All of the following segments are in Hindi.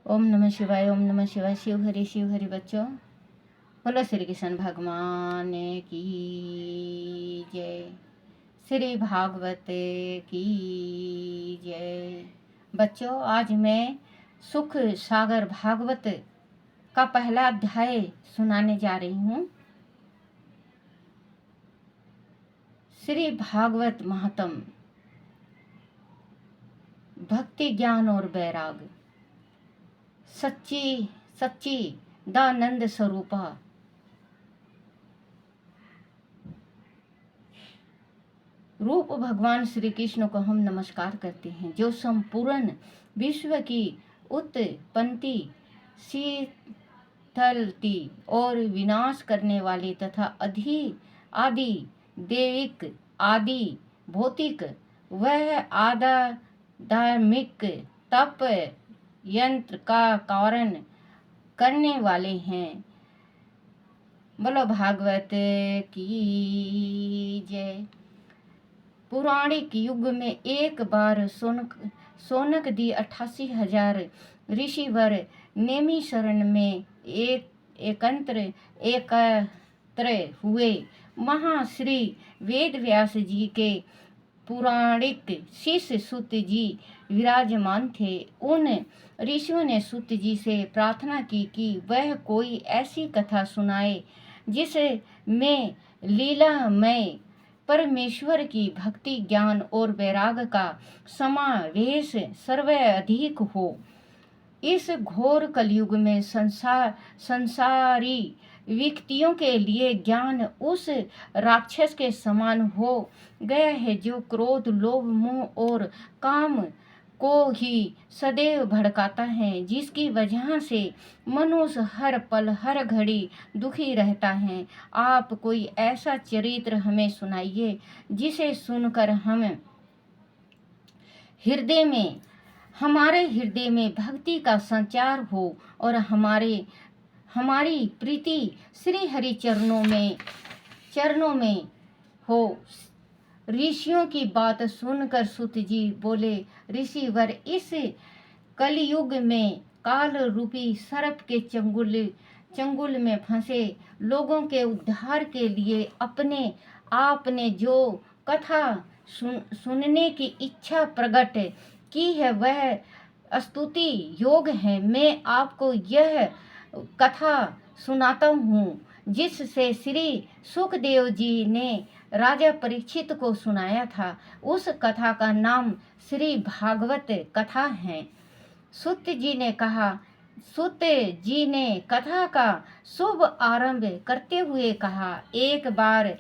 ओम नमः शिवाय। ओम नमः शिवाय। शिव हरि बच्चों। बोलो श्री कृष्ण भगवान की जय। श्री भागवत की जय। बच्चों, आज मैं सुख सागर भागवत का पहला अध्याय सुनाने जा रही हूँ। श्री भागवत महात्म, भक्ति ज्ञान और वैराग, सच्ची दानंद स्वरूपा। रूप भगवान श्री कृष्ण को हम नमस्कार करते हैं, जो संपूर्ण विश्व की उत्पत्ति, शीतलती और विनाश करने वाले तथा आदि दैविक आदि भौतिक वह आध्यात्मिक तप यंत्र का कारण करने वाले हैं। बोलो भागवत की जय। पौराणिक युग में एक बार सोनक दी 88,000 ऋषिवर नेमी शरण में एकत्र हुए। महाश्री वेद व्यास जी के पौराणिक शिष्य सूत जी विराजमान थे। उन ऋषियों ने सूत जी से प्रार्थना की कि वह कोई ऐसी कथा सुनाए जिसमें लीलामय परमेश्वर की भक्ति ज्ञान और वैराग का समावेश सर्वाधिक हो। इस घोर कलयुग में संसारी व्यक्तियों के लिए ज्ञान उस राक्षस के समान हो गया है जो क्रोध, लोभ, मोह और काम को ही सदैव भड़काता है, जिसकी वजह से मनुष्य हर पल हर घड़ी दुखी रहता है। आप कोई ऐसा चरित्र हमें सुनाइए जिसे सुनकर हमारे हृदय में भक्ति का संचार हो और हमारी प्रीति श्री हरि चरणों में हो। ऋषियों की बात सुनकर सूत जी बोले, ऋषिवर, इस कलयुग में काल रूपी सर्प के चंगुल में फंसे लोगों के उद्धार के लिए आपने जो कथा सुनने की इच्छा प्रकट की है वह स्तुति योग है। मैं आपको यह कथा सुनाता हूँ जिससे श्री सुखदेव जी ने राजा परीक्षित को सुनाया था। उस कथा का नाम श्री भागवत कथा है। सूत जी ने कथा का शुभ आरंभ करते हुए कहा, एक बार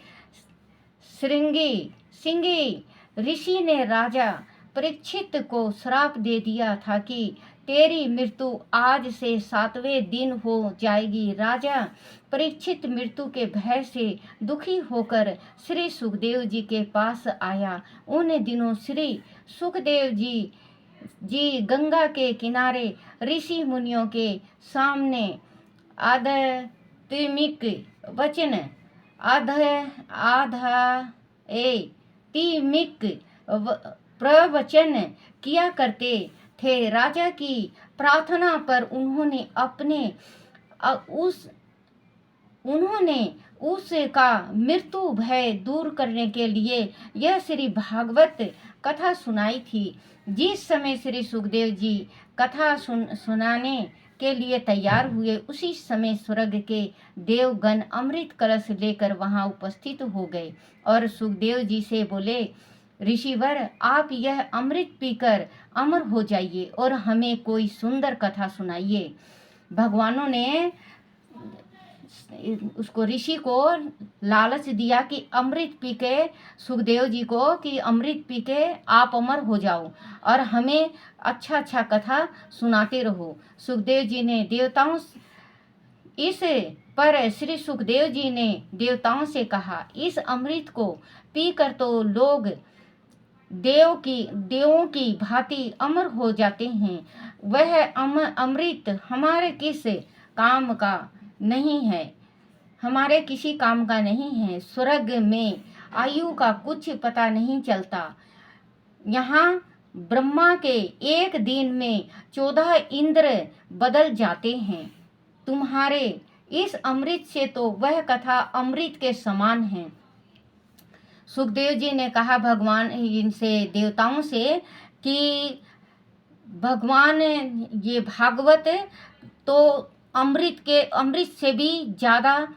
सिंगी ऋषि ने राजा परीक्षित को श्राप दे दिया था कि तेरी मृत्यु आज से 7वें दिन हो जाएगी। राजा परीक्षित मृत्यु के भय से दुखी होकर श्री सुखदेव जी के पास आया। उन दिनों श्री सुखदेव जी गंगा के किनारे ऋषि मुनियों के सामने आध्यात्मिक वचन प्रवचन किया करते थे। राजा की प्रार्थना पर उन्होंने उसका मृत्यु भय दूर करने के लिए यह श्री भागवत कथा सुनाई थी। जिस समय श्री सुखदेव जी कथा सुनाने के लिए तैयार हुए, उसी समय स्वर्ग के देवगण अमृत कलश लेकर वहां उपस्थित हो गए और सुखदेव जी से बोले, ऋषिवर, आप यह अमृत पीकर अमर हो जाइए और हमें कोई सुंदर कथा सुनाइए। भगवानों ने उसको ऋषि को लालच दिया कि अमृत पी के सुखदेव जी को कि अमृत पी के आप अमर हो जाओ और हमें अच्छा कथा सुनाते रहो। सुखदेव जी ने इस पर श्री सुखदेव जी ने देवताओं से कहा, इस अमृत को पीकर तो लोग देवों की भांति अमर हो जाते हैं। वह अमृत हमारे किसी काम का नहीं है। स्वर्ग में आयु का कुछ पता नहीं चलता। यहाँ ब्रह्मा के एक दिन में 14 इंद्र बदल जाते हैं। तुम्हारे इस अमृत से तो वह कथा अमृत के समान है। सुखदेव जी ने कहा भगवान इनसे, देवताओं से, कि भगवान ये भागवत तो अमृत से भी ज़्यादा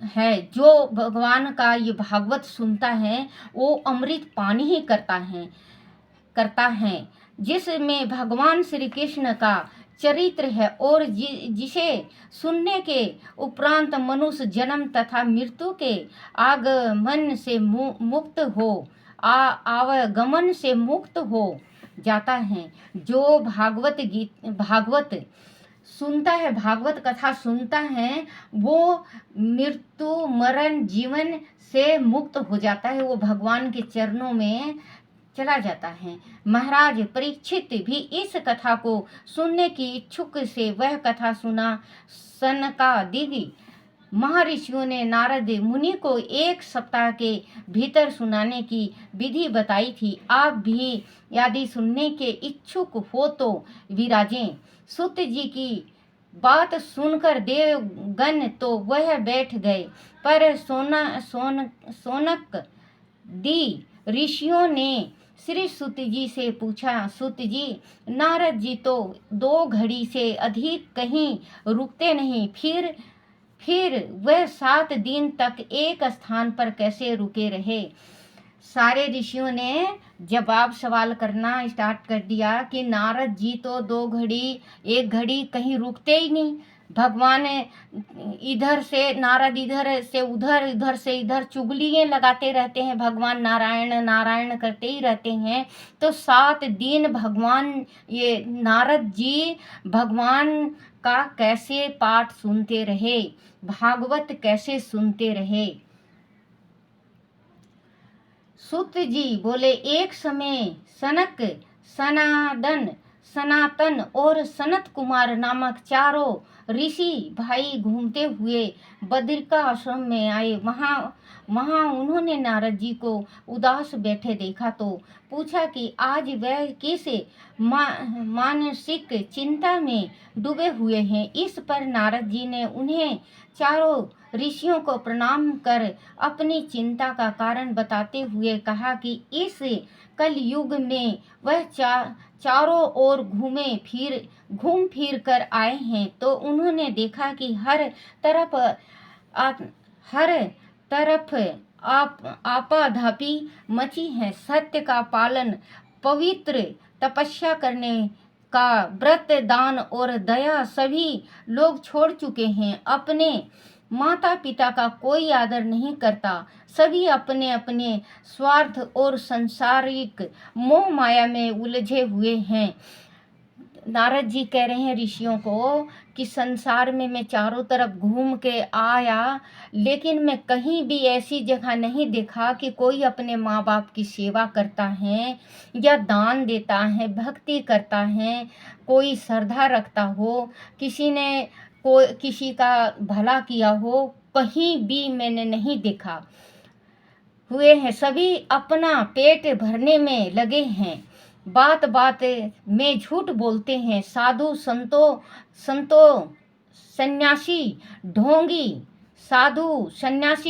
है। जो भगवान का ये भागवत सुनता है वो अमृत पान ही करता है, जिसमें भगवान श्री कृष्ण का चरित्र है और जिसे सुनने के उपरांत मनुष्य जन्म तथा मृत्यु के आगमन से आवागमन से मुक्त हो जाता है। जो भागवत सुनता है, भागवत कथा सुनता है, वो मृत्यु मरण जीवन से मुक्त हो जाता है, वो भगवान के चरणों में चला जाता है। महाराज परीक्षित भी इस कथा को सुनने की इच्छुक से वह कथा सुना। सनकादिक महर्षियों ने नारद मुनि को 1 सप्ताह के भीतर सुनाने की विधि बताई थी। आप भी यदि सुनने के इच्छुक हो तो विराजें। सूत जी की बात सुनकर देवगण तो वह बैठ गए, पर सोनक दी ऋषियों ने श्री सूत जी से पूछा, सूत जी, नारद जी तो 2 घड़ी से अधिक कहीं रुकते नहीं, फिर वह 7 दिन तक एक स्थान पर कैसे रुके रहे? सारे ऋषियों ने जवाब सवाल करना स्टार्ट कर दिया कि नारद जी तो 2 घड़ी 1 घड़ी कहीं रुकते ही नहीं। भगवान इधर से नारद इधर से उधर, इधर से इधर चुगलियाँ लगाते रहते हैं, भगवान नारायण नारायण करते ही रहते हैं। तो 7 दिन भगवान ये नारद जी भगवान का कैसे पाठ सुनते रहे, भागवत कैसे सुनते रहे? सूत जी बोले, एक समय सनक, सनातन और सनत कुमार नामक 4 ऋषि भाई घूमते हुए बद्रिका आश्रम में आए। वहाँ उन्होंने नारद जी को उदास बैठे देखा तो पूछा कि आज वह किस मानसिक चिंता में डूबे हुए हैं। इस पर नारद जी ने उन्हें 4 ऋषियों को प्रणाम कर अपनी चिंता का कारण बताते हुए कहा कि इस कलयुग में वह चारों ओर घूम फिर कर आए हैं, तो उन्होंने देखा कि हर तरफ आपाधापी मची है। सत्य का पालन, पवित्र तपस्या करने का व्रत, दान और दया सभी लोग छोड़ चुके हैं। अपने माता पिता का कोई आदर नहीं करता। सभी अपने अपने स्वार्थ और सांसारिक मोह माया में उलझे हुए हैं। नारद जी कह रहे हैं ऋषियों को कि संसार में मैं चारों तरफ घूम के आया, लेकिन मैं कहीं भी ऐसी जगह नहीं देखा कि कोई अपने माँ बाप की सेवा करता है या दान देता है, भक्ति करता है, कोई श्रद्धा रखता हो, किसी का भला किया हो, कहीं भी मैंने नहीं देखा हुए हैं। सभी अपना पेट भरने में लगे हैं, बात बात में झूठ बोलते हैं। साधु संतों सन्यासी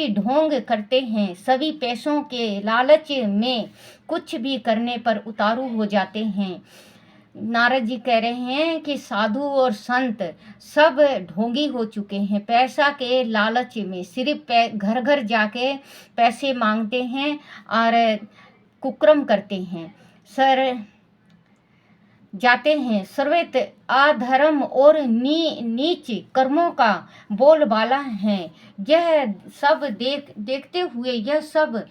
ढोंग करते हैं। सभी पैसों के लालच में कुछ भी करने पर उतारू हो जाते हैं। नारद जी कह रहे हैं कि साधु और संत सब ढोंगी हो चुके हैं। पैसा के लालच में सिर्फ घर घर जाके पैसे मांगते हैं और कुकर्म करते हैं, सर्वत अधर्म और नीच कर्मों का बोलबाला है। यह सब देखते हुए यह सब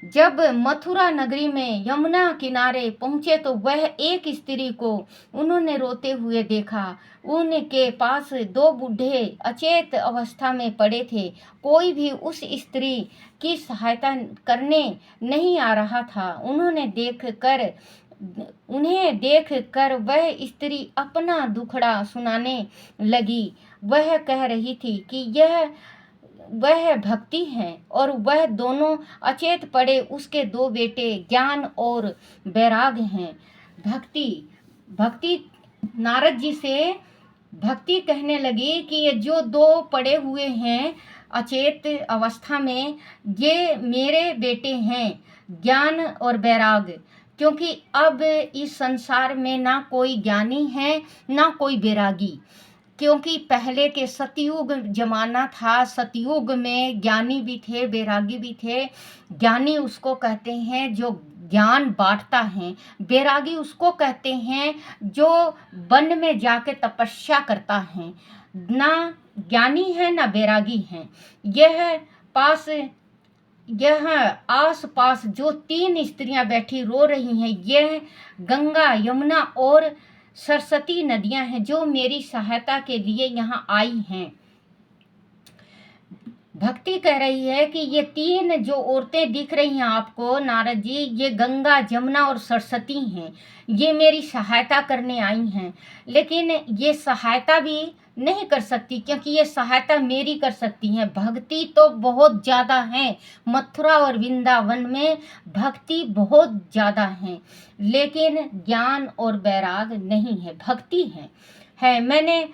जब मथुरा नगरी में यमुना किनारे पहुँचे तो वह एक स्त्री को उन्होंने रोते हुए देखा। उनके पास 2 बूढ़े अचेत अवस्था में पड़े थे। कोई भी उस स्त्री की सहायता करने नहीं आ रहा था। उन्हें देख कर वह स्त्री अपना दुखड़ा सुनाने लगी। वह कह रही थी कि वह भक्ति है और वह दोनों अचेत पड़े उसके दो बेटे ज्ञान और वैराग हैं। भक्ति भक्ति नारद जी से भक्ति कहने लगी कि ये जो दो पड़े हुए हैं अचेत अवस्था में, ये मेरे बेटे हैं ज्ञान और वैराग। क्योंकि अब इस संसार में ना कोई ज्ञानी है ना कोई वैरागी। क्योंकि पहले के सतयुग जमाना था, सतयुग में ज्ञानी भी थे वैरागी भी थे। ज्ञानी उसको कहते हैं जो ज्ञान बांटता है, वैरागी उसको कहते हैं जो वन में जाके तपस्या करता है। ना ज्ञानी है ना वैरागी है। यह आस पास जो 3 स्त्रियां बैठी रो रही हैं, यह गंगा यमुना और सरस्वती नदियां हैं जो मेरी सहायता के लिए यहाँ आई हैं। भक्ति कह रही है कि ये 3 जो औरतें दिख रही हैं आपको नारद जी, ये गंगा जमुना और सरस्वती हैं। ये मेरी सहायता करने आई हैं, लेकिन ये सहायता भी नहीं कर सकती क्योंकि ये सहायता मेरी कर सकती हैं। भक्ति तो बहुत ज़्यादा है, मथुरा और वृंदावन में भक्ति बहुत ज़्यादा है, लेकिन ज्ञान और वैराग नहीं है, भक्ति है। मैंने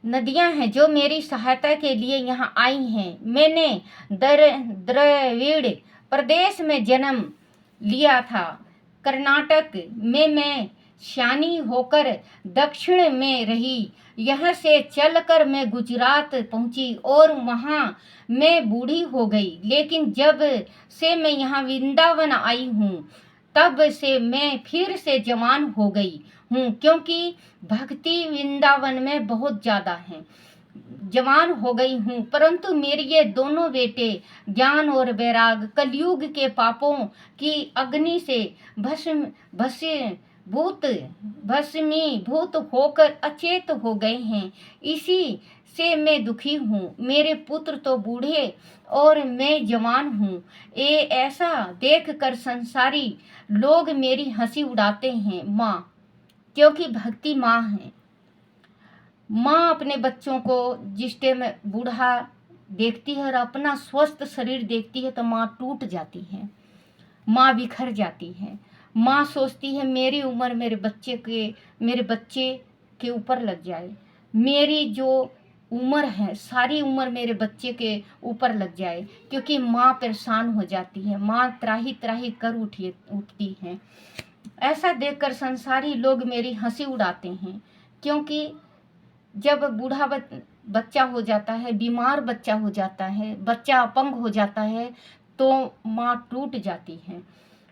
नदियां हैं जो मेरी सहायता के लिए यहाँ आई हैं। मैंने द्रविड़ प्रदेश में जन्म लिया था। कर्नाटक में मैं श्यानी होकर दक्षिण में रही। यहाँ से चलकर मैं गुजरात पहुंची और वहाँ मैं बूढ़ी हो गई। लेकिन जब से मैं यहाँ वृंदावन आई हूँ तब से मैं फिर से जवान हो गई हूँ, क्योंकि भक्ति वृंदावन में बहुत ज़्यादा है। जवान हो गई हूँ, परंतु मेरे ये दोनों बेटे ज्ञान और वैराग कलयुग के पापों की अग्नि से भस्मीभूत होकर अचेत हो गए हैं। इसी से मैं दुखी हूँ। मेरे पुत्र तो बूढ़े और मैं जवान हूँ। ये ऐसा देखकर संसारी लोग मेरी हंसी उड़ाते हैं। माँ, क्योंकि भक्ति माँ है। माँ अपने बच्चों को जिस टाइम बूढ़ा देखती है और अपना स्वस्थ शरीर देखती है तो माँ टूट जाती है, माँ बिखर जाती है। माँ सोचती है मेरी उम्र मेरे बच्चे के ऊपर लग जाए, मेरी जो उम्र है सारी उम्र मेरे बच्चे के ऊपर लग जाए, क्योंकि माँ परेशान हो जाती है, माँ त्राही त्राही कर उठती है। ऐसा देखकर संसारी लोग मेरी हंसी उड़ाते हैं, क्योंकि जब बूढ़ा बच्चा हो जाता है, बीमार बच्चा हो जाता है, बच्चा अपंग हो जाता है तो माँ टूट जाती है।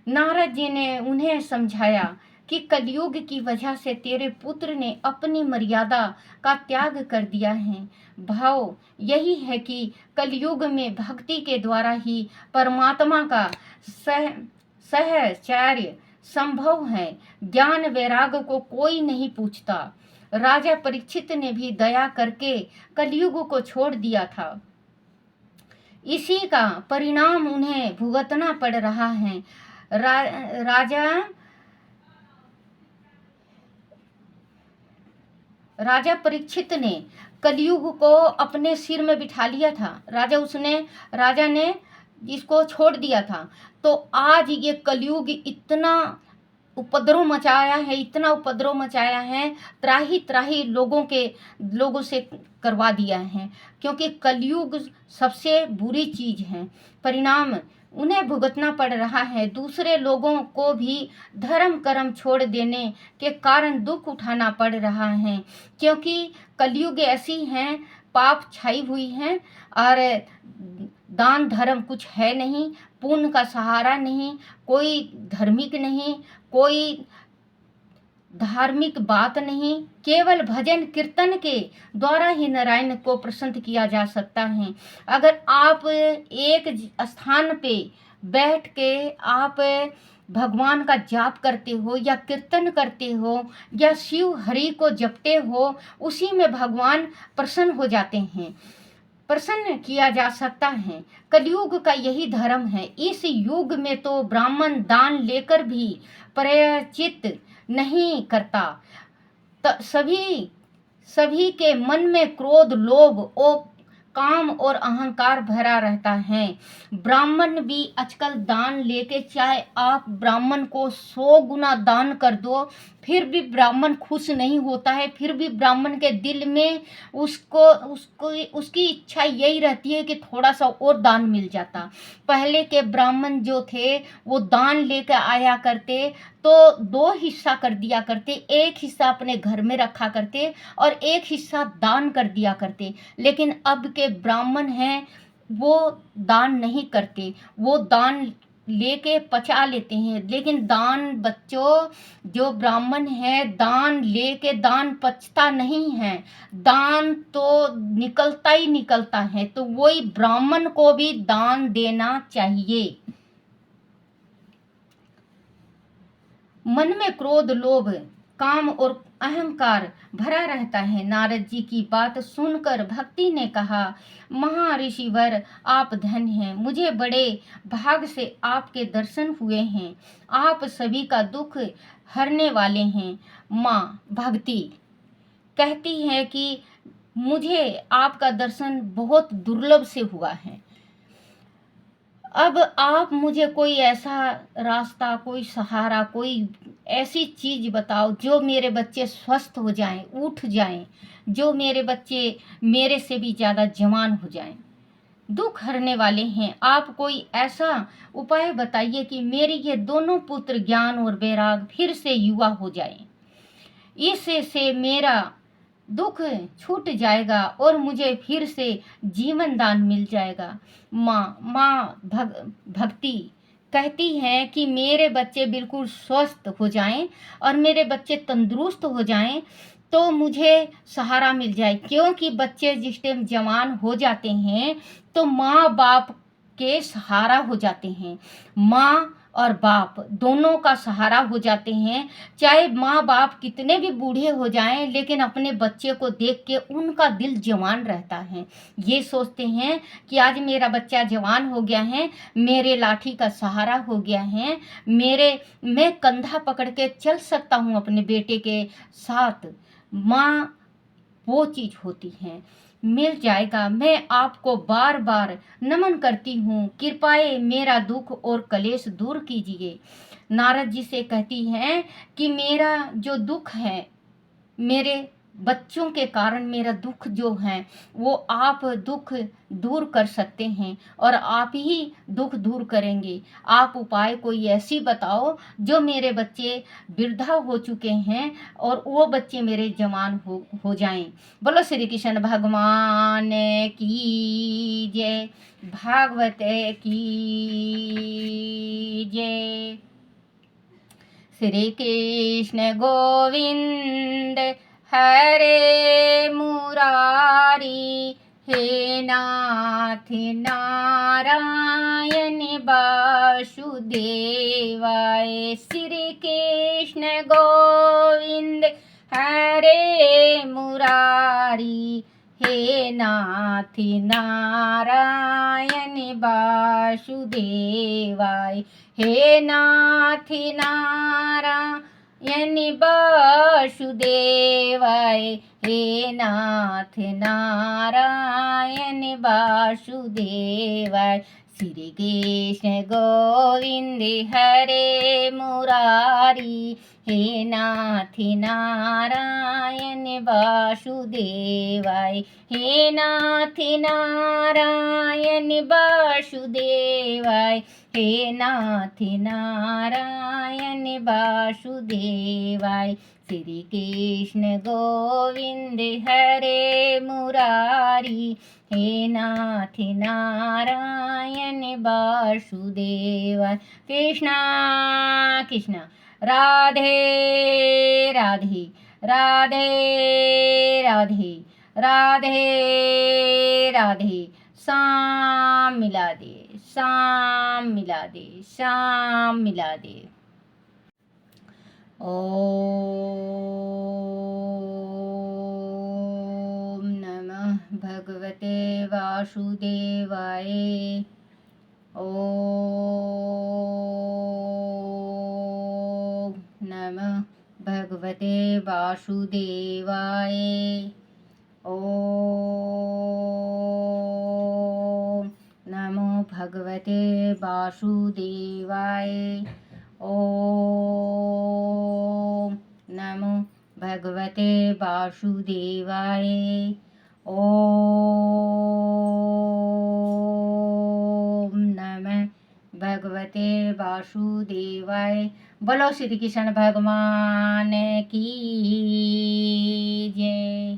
नारद जी ने उन्हें समझाया कि कलयुग की वजह से तेरे पुत्र ने अपनी मर्यादा का त्याग कर दिया है। भाव यही है कि कलयुग में भक्ति के द्वारा ही परमात्मा का सहचर्य संभव है। ज्ञान वैराग को कोई नहीं पूछता। राजा परीक्षित ने भी दया करके कलयुग को छोड़ दिया था। इसी का परिणाम उन्हें भुगतना पड़ रहा है। राजा परीक्षित ने कलयुग को अपने सिर में बिठा लिया था। राजा ने इसको छोड़ दिया था, तो आज ये कलयुग इतना उपद्रव मचाया है, त्राही त्राही लोगों से करवा दिया है, क्योंकि कलयुग सबसे बुरी चीज है। परिणाम उन्हें भुगतना पड़ रहा है। दूसरे लोगों को भी धर्म कर्म छोड़ देने के कारण दुख उठाना पड़ रहा है, क्योंकि कलयुग ऐसी है, पाप छाई हुई है और दान धर्म कुछ है नहीं, पुण्य का सहारा नहीं, कोई धार्मिक नहीं, कोई धार्मिक बात नहीं। केवल भजन कीर्तन के द्वारा ही नारायण को प्रसन्न किया जा सकता है। अगर आप एक स्थान पे बैठ के आप भगवान का जाप करते हो या कीर्तन करते हो या शिव हरि को जपते हो, उसी में भगवान प्रसन्न हो जाते हैं, प्रसन्न किया जा सकता है। कलयुग का यही धर्म है। इस युग में तो ब्राह्मण दान लेकर भी प्रायश्चित नहीं करता। सभी के मन में क्रोध, लोभ और काम और अहंकार भरा रहता है। ब्राह्मण भी आजकल दान लेके, चाहे आप ब्राह्मण को 100 गुना दान कर दो, फिर भी ब्राह्मण खुश नहीं होता है। फिर भी ब्राह्मण के दिल में उसको उसको उसकी इच्छा यही रहती है कि थोड़ा सा और दान मिल जाता। पहले के ब्राह्मण जो थे वो दान लेकर आया करते तो 2 हिस्सा कर दिया करते, एक हिस्सा अपने घर में रखा करते और एक हिस्सा दान कर दिया करते। लेकिन अब के ब्राह्मण हैं वो दान नहीं करते, वो दान लेके पचा लेते हैं। लेकिन दान बच्चों, जो ब्राह्मण है दान लेके दान पचता नहीं है, दान तो निकलता ही निकलता है। तो वही ब्राह्मण को भी दान देना चाहिए। मन में क्रोध, लोभ, काम और अहंकार भरा रहता है। नारद जी की बात सुनकर भक्ति ने कहा, महर्षिवर आप धन्य हैं, मुझे बड़े भाग से आपके दर्शन हुए हैं। आप सभी का दुख हरने वाले हैं। माँ भक्ति कहती है कि मुझे आपका दर्शन बहुत दुर्लभ से हुआ है। अब आप मुझे कोई ऐसा रास्ता, कोई सहारा, कोई ऐसी चीज बताओ जो मेरे बच्चे स्वस्थ हो जाएं, उठ जाएं, जो मेरे बच्चे मेरे से भी ज़्यादा जवान हो जाएं। दुख हरने वाले हैं, आप कोई ऐसा उपाय बताइए कि मेरे ये दोनों पुत्र ज्ञान और वैराग फिर से युवा हो जाएं। इससे मेरा दुख छूट जाएगा और मुझे फिर से जीवन दान मिल जाएगा। माँ भक्ति कहती हैं कि मेरे बच्चे बिल्कुल स्वस्थ हो जाएं और मेरे बच्चे तंदुरुस्त हो जाएं तो मुझे सहारा मिल जाए। क्योंकि बच्चे जिस टाइम जवान हो जाते हैं तो माँ बाप के सहारा हो जाते हैं, माँ और बाप दोनों का सहारा हो जाते हैं। चाहे माँ बाप कितने भी बूढ़े हो जाएं, लेकिन अपने बच्चे को देख के उनका दिल जवान रहता है। ये सोचते हैं कि आज मेरा बच्चा जवान हो गया है, मेरे लाठी का सहारा हो गया है, मैं कंधा पकड़ के चल सकता हूँ अपने बेटे के साथ। माँ वो चीज होती है। मिल जाएगा। मैं आपको बार बार नमन करती हूँ, कृपाए मेरा दुख और कलेश दूर कीजिए। नारद जी से कहती हैं कि मेरा जो दुख है, मेरे बच्चों के कारण मेरा दुख जो है वो आप दुख दूर कर सकते हैं और आप ही दुख दूर करेंगे। आप उपाय कोई ऐसी बताओ जो मेरे बच्चे वृद्धा हो चुके हैं और वो बच्चे मेरे जवान हो जाएं। बोलो श्री कृष्ण भगवान की जय, भागवत की जय। श्री कृष्ण गोविंद हरे मुरारी, हे नाथ नारायण वासुदेवाय। श्री कृष्ण गोविंद हरे मुरारी, हे नाथ नारायण वासुदेवाय। हे नाथ नारायण वासुदेवाय, हे नाथ नारायण वासुदेवाय। श्री कृष्ण गोविंद हरे मुरारी, हे नाथ नारायण वासुदेवाय। हे नाथ नारायण वासुदेवाय, हे नाथ नारायण वासुदेवाय। श्री कृष्ण गोविंद हरे मुरारी, हे नाथ नारायण वासुदेवाय। कृष्णा कृष्णा, राधे राधे, राधे राधे, राधे राधे। शाम मिला दे, शाम मिला दे, शाम मिला दे। ओम नमः भगवते वासुदेवाय। ओम नमः भगवते भगवते वासुदेवाय। ओम नमो भगवते वासुदेवाय। ओम नमो भगवते वासुदेवाय। ओम नमः भगवते वासुदेवाय। बोलो श्री कृष्ण भगवान की जय।